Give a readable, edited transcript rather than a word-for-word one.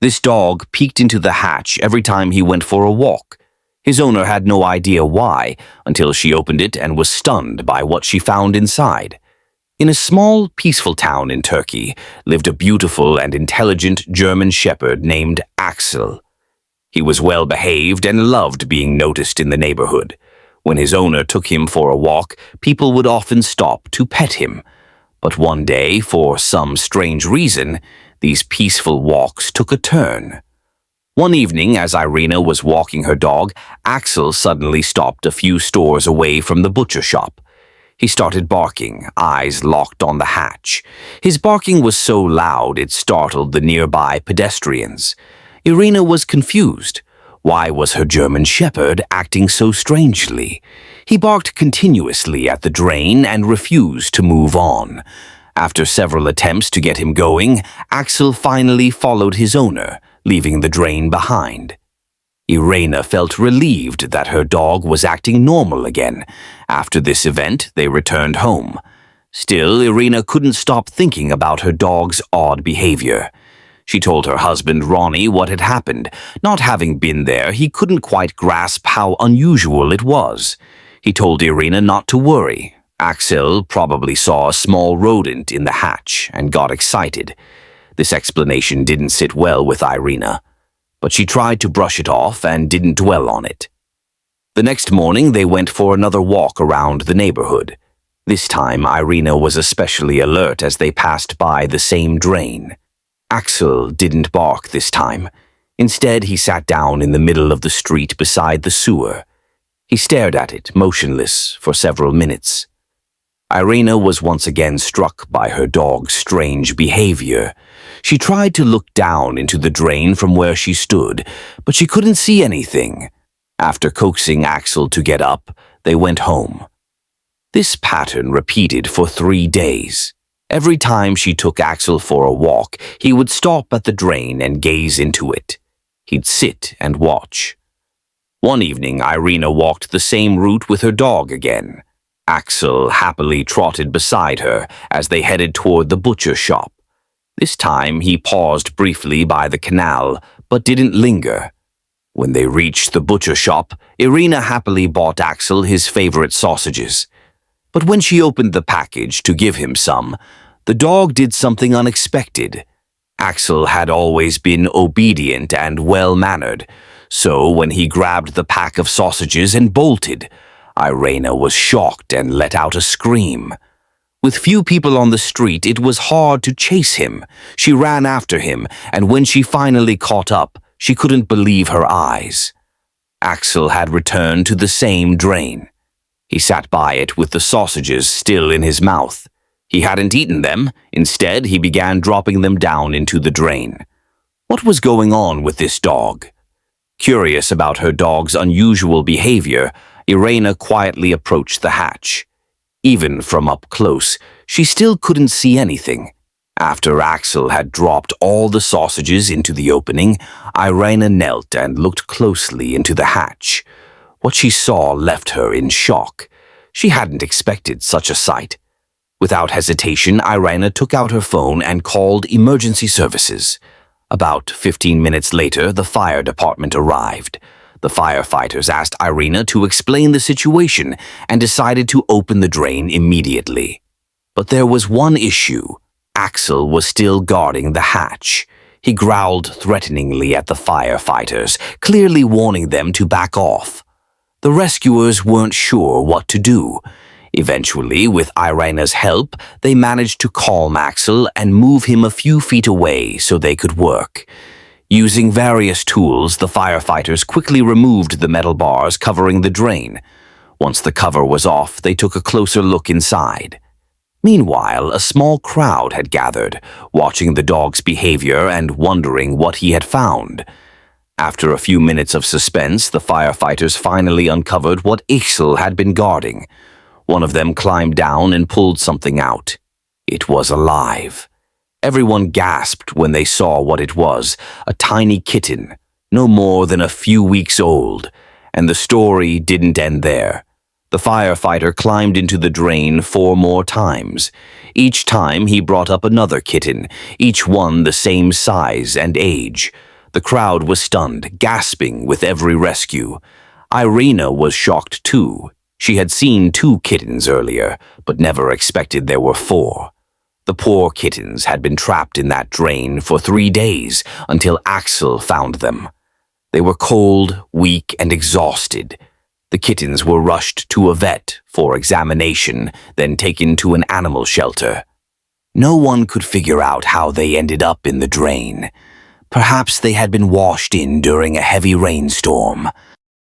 This dog peeked into the hatch every time he went for a walk. His owner had no idea why until she opened it and was stunned by what she found inside. In a small, peaceful town in Turkey lived a beautiful and intelligent German shepherd named Axel. He was well behaved and loved being noticed in the neighborhood. When his owner took him for a walk, people would often stop to pet him. But one day, for some strange reason, these peaceful walks took a turn. One evening, as Irina was walking her dog, Axel suddenly stopped a few stores away from the butcher shop. He started barking, eyes locked on the hatch. His barking was so loud it startled the nearby pedestrians. Irina was confused. Why was her German shepherd acting so strangely? He barked continuously at the drain and refused to move on. After several attempts to get him going, Axel finally followed his owner, leaving the drain behind. Irina felt relieved that her dog was acting normal again. After this event, they returned home. Still, Irina couldn't stop thinking about her dog's odd behavior. She told her husband, Ronnie, what had happened. Not having been there, he couldn't quite grasp how unusual it was. He told Irina not to worry. Axel probably saw a small rodent in the hatch and got excited. This explanation didn't sit well with Irina, but she tried to brush it off and didn't dwell on it. The next morning, they went for another walk around the neighborhood. This time, Irina was especially alert as they passed by the same drain. Axel didn't bark this time. Instead, he sat down in the middle of the street beside the sewer. He stared at it, motionless, for several minutes. Irina was once again struck by her dog's strange behavior. She tried to look down into the drain from where she stood, but she couldn't see anything. After coaxing Axel to get up, they went home. This pattern repeated for 3 days. Every time she took Axel for a walk, he would stop at the drain and gaze into it. He'd sit and watch. One evening, Irina walked the same route with her dog again. Axel happily trotted beside her as they headed toward the butcher shop. This time, he paused briefly by the canal, but didn't linger. When they reached the butcher shop, Irina happily bought Axel his favorite sausages. But when she opened the package to give him some, the dog did something unexpected. Axel had always been obedient and well-mannered, so when he grabbed the pack of sausages and bolted, Irina was shocked and let out a scream. With few people on the street, it was hard to chase him. She ran after him, and when she finally caught up, she couldn't believe her eyes. Axel had returned to the same drain. He sat by it with the sausages still in his mouth. He hadn't eaten them. Instead, he began dropping them down into the drain. What was going on with this dog? Curious about her dog's unusual behavior, Irina quietly approached the hatch. Even from up close, she still couldn't see anything. After Axel had dropped all the sausages into the opening, Irina knelt and looked closely into the hatch. What she saw left her in shock. She hadn't expected such a sight. Without hesitation, Irina took out her phone and called emergency services. About 15 minutes later, the fire department arrived. The firefighters asked Irina to explain the situation and decided to open the drain immediately. But there was one issue. Axel was still guarding the hatch. He growled threateningly at the firefighters, clearly warning them to back off. The rescuers weren't sure what to do. Eventually, with Irina's help, they managed to calm Axel and move him a few feet away so they could work. Using various tools, the firefighters quickly removed the metal bars covering the drain. Once the cover was off, they took a closer look inside. Meanwhile, a small crowd had gathered, watching the dog's behavior and wondering what he had found. After a few minutes of suspense, the firefighters finally uncovered what Axel had been guarding. One of them climbed down and pulled something out. It was alive. Everyone gasped when they saw what it was, a tiny kitten, no more than a few weeks old. And the story didn't end there. The firefighter climbed into the drain 4 more times. Each time he brought up another kitten, each one the same size and age. The crowd was stunned, gasping with every rescue. Irina was shocked too. She had seen 2 kittens earlier, but never expected there were 4. The poor kittens had been trapped in that drain for 3 days until Axel found them. They were cold, weak, and exhausted. The kittens were rushed to a vet for examination, then taken to an animal shelter. No one could figure out how they ended up in the drain. Perhaps they had been washed in during a heavy rainstorm.